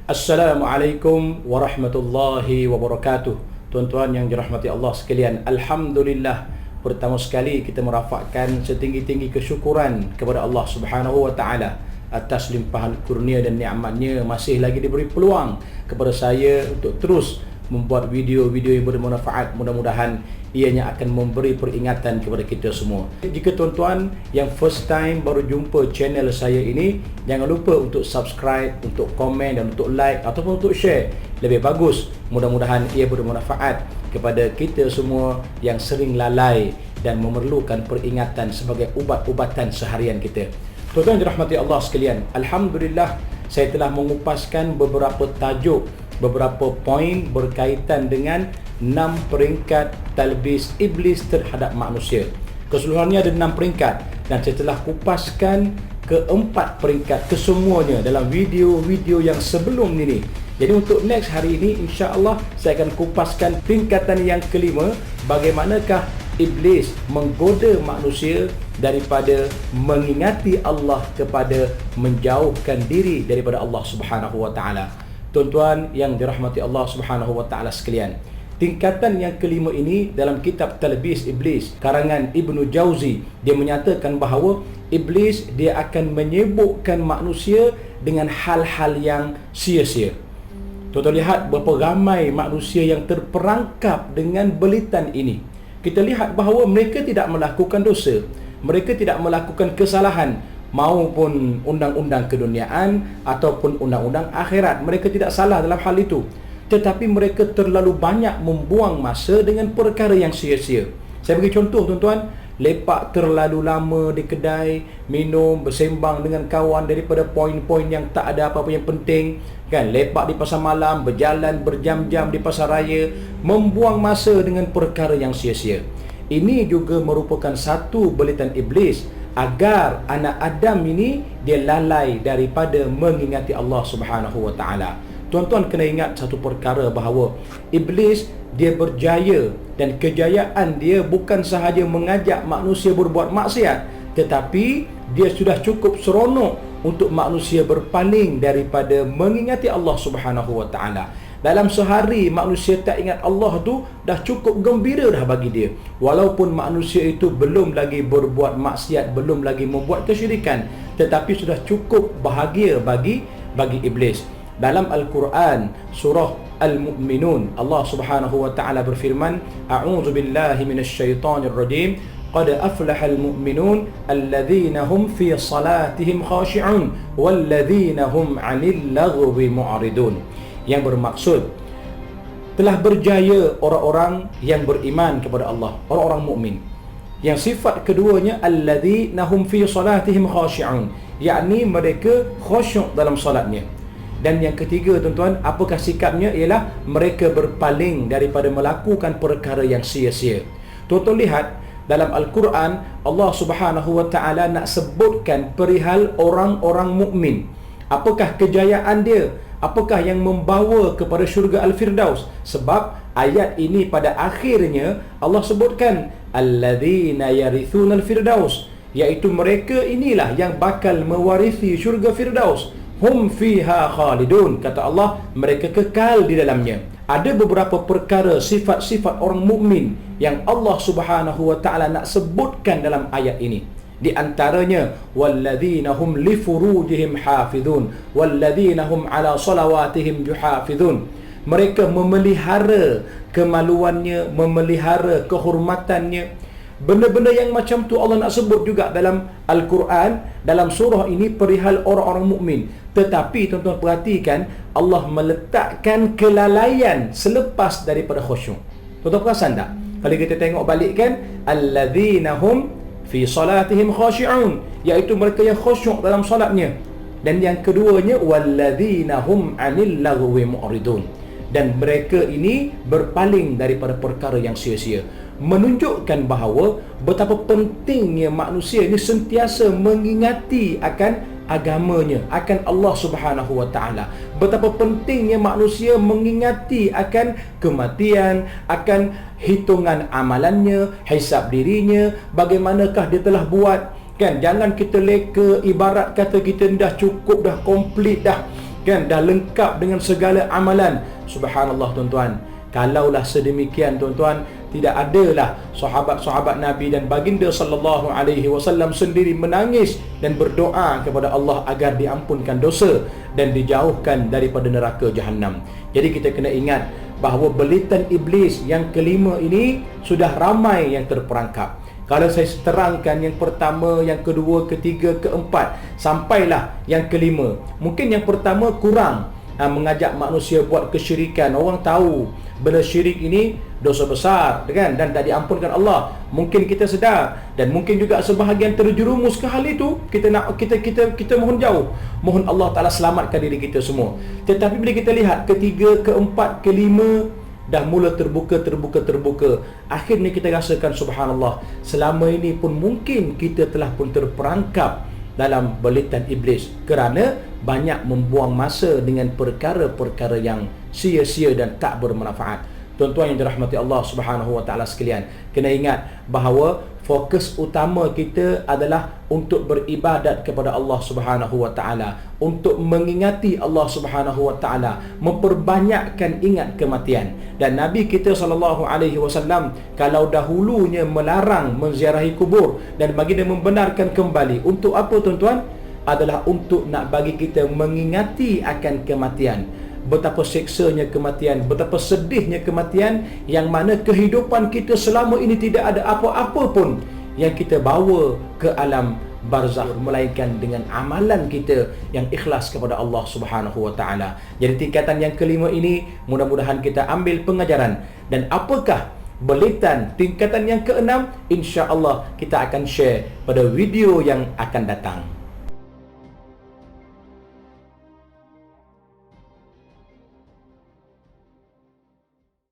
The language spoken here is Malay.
Assalamualaikum warahmatullahi wabarakatuh. Tuan-tuan yang dirahmati Allah sekalian, Alhamdulillah, pertama sekali kita merafakkan setinggi-tinggi kesyukuran kepada Allah Subhanahu wa taala atas limpahan kurnia dan nikmatnya masih lagi diberi peluang kepada saya untuk terus membuat video-video yang bermanfaat. Mudah-mudahan ianya akan memberi peringatan kepada kita semua. Jika tuan-tuan yang first time baru jumpa channel saya ini, jangan lupa untuk subscribe, untuk komen dan untuk like ataupun untuk share. Lebih bagus, mudah-mudahan ia bermanfaat kepada kita semua yang sering lalai dan memerlukan peringatan sebagai ubat-ubatan seharian kita. Tuan-tuan dirahmati Allah sekalian, Alhamdulillah, saya telah mengupaskan beberapa tajuk, beberapa poin berkaitan dengan 6 peringkat talbis iblis terhadap manusia. Keseluruhannya ada 6 peringkat dan saya telah kupaskan ke-4 peringkat kesemuanya dalam video-video yang sebelum ini. Jadi untuk next hari ini, insya-Allah saya akan kupaskan tingkatan yang kelima, bagaimanakah iblis menggoda manusia daripada mengingati Allah kepada menjauhkan diri daripada Allah Subhanahu wa taala. Tuan-tuan yang dirahmati Allah Subhanahu wa taala sekalian, tingkatan yang kelima ini dalam kitab Talbis Iblis karangan Ibnu Jauzi, dia menyatakan bahawa iblis dia akan menyibukkan manusia dengan hal-hal yang sia-sia. Tuan-tuan lihat berapa ramai manusia yang terperangkap dengan belitan ini. Kita lihat bahawa mereka tidak melakukan dosa, mereka tidak melakukan kesalahan, maupun undang-undang keduniaan ataupun undang-undang akhirat. Mereka tidak salah dalam hal itu, tetapi mereka terlalu banyak membuang masa dengan perkara yang sia-sia. Saya bagi contoh tuan-tuan, lepak terlalu lama di kedai, minum, bersembang dengan kawan daripada poin-poin yang tak ada apa-apa yang penting, kan? Lepak di pasar malam, berjalan berjam-jam di pasar raya, membuang masa dengan perkara yang sia-sia. Ini juga merupakan satu belitan iblis agar anak Adam ini dia lalai daripada mengingati Allah Subhanahu wa taala. Tuan-tuan kena ingat satu perkara bahawa iblis dia berjaya dan kejayaan dia bukan sahaja mengajak manusia berbuat maksiat, tetapi dia sudah cukup seronok untuk manusia berpaling daripada mengingati Allah Subhanahu wa taala. Dalam sehari manusia tak ingat Allah tu dah cukup gembira dah bagi dia. Walaupun manusia itu belum lagi berbuat maksiat, belum lagi membuat kesyirikan, tetapi sudah cukup bahagia bagi iblis. Dalam Al-Quran surah Al-Mu'minun, Allah Subhanahu wa taala berfirman, A'udzu billahi minasyaitonir rajim. Qad aflahal mu'minun alladhina hum fi salatihim khashi'un walladhina hum 'anil laghwi mu'ridun. Yang bermaksud, telah berjaya orang-orang yang beriman kepada Allah, orang-orang mukmin. Yang sifat keduanya alladzina hum fi salatihim khashi'un, yakni mereka khusyuk dalam solatnya. Dan yang ketiga tuan-tuan, apakah sikapnya? Ialah mereka berpaling daripada melakukan perkara yang sia-sia. Tuan-tuan lihat dalam Al-Quran, Allah Subhanahu wa taala nak sebutkan perihal orang-orang mukmin. Apakah kejayaan dia? Apakah yang membawa kepada syurga Al-Firdaus? Sebab ayat ini pada akhirnya Allah sebutkan alladzina yarithuna al-firdaus, iaitu mereka inilah yang bakal mewarisi syurga Firdaus. Hum fiha khalidun, kata Allah, mereka kekal di dalamnya. Ada beberapa perkara sifat-sifat orang mukmin yang Allah Subhanahu wa taala nak sebutkan dalam ayat ini. Di antaranya walladzina hum li furujihim hafizun walladzina hum ala salawatihim yuhafizun. Mereka memelihara kemaluannya, memelihara kehormatannya. Benda-benda yang macam tu Allah nak sebut juga dalam Al-Quran, dalam surah ini perihal orang-orang mukmin. Tetapi tuan-tuan perhatikan, Allah meletakkan kelalaian selepas daripada khusyuk. Tuan-tuan perasan tak? Kalau kita tengok balik kan, alladzina hum fi salatihim khashi'un, iaitu mereka yang khusyuk dalam solatnya. Dan yang keduanya walladzina hum 'anil laghwi mu'ridun, dan mereka ini berpaling daripada perkara yang sia-sia. Menunjukkan bahawa betapa pentingnya manusia ini sentiasa mengingati akan agamanya, akan Allah Subhanahu wa taala. Betapa pentingnya manusia mengingati akan kematian, akan hitungan amalannya, hisab dirinya, bagaimanakah dia telah buat, kan? Jangan kita leka ibarat kata kita dah cukup, dah komplit dah, kan, dah lengkap dengan segala amalan. Subhanallah tuan-tuan, kalaulah sedemikian tuan-tuan, tidak adalah sahabat-sahabat Nabi dan baginda sallallahu alaihi wasallam sendiri menangis dan berdoa kepada Allah agar diampunkan dosa dan dijauhkan daripada neraka Jahannam. Jadi kita kena ingat bahawa belitan iblis yang kelima ini sudah ramai yang terperangkap. Kalau saya terangkan yang pertama, yang kedua, ketiga, keempat, sampailah yang kelima. Mungkin yang pertama kurang mengajak manusia buat kesyirikan. Orang tahu benda syirik ini dosa besar, kan, dan tak diampunkan Allah. Mungkin kita sedar, dan mungkin juga sebahagian terjerumus ke hal itu. Kita mohon jauh, mohon Allah Ta'ala selamatkan diri kita semua. Tetapi bila kita lihat ketiga, keempat, kelima dah mula terbuka. Akhirnya kita rasakan subhanallah, selama ini pun mungkin kita telah pun terperangkap dalam belitan iblis kerana banyak membuang masa dengan perkara-perkara yang sia-sia dan tak bermanfaat. Tuan-tuan yang dirahmati Allah Subhanahu wa taala sekalian, kena ingat bahawa fokus utama kita adalah untuk beribadat kepada Allah Subhanahu wa taala, untuk mengingati Allah Subhanahu wa taala, memperbanyakkan ingat kematian. Dan Nabi kita sallallahu alaihi wasallam kalau dahulunya melarang menziarahi kubur dan baginda membenarkan kembali, untuk apa tuan-tuan? Adalah untuk nak bagi kita mengingati akan kematian. Betapa seksanya kematian, betapa sedihnya kematian, yang mana kehidupan kita selama ini tidak ada apa-apa pun yang kita bawa ke alam barzakh melainkan dengan amalan kita yang ikhlas kepada Allah Subhanahu wa taala. Jadi tingkatan yang kelima ini mudah-mudahan kita ambil pengajaran. Dan apakah belitan tingkatan yang keenam, insya-Allah kita akan share pada video yang akan datang.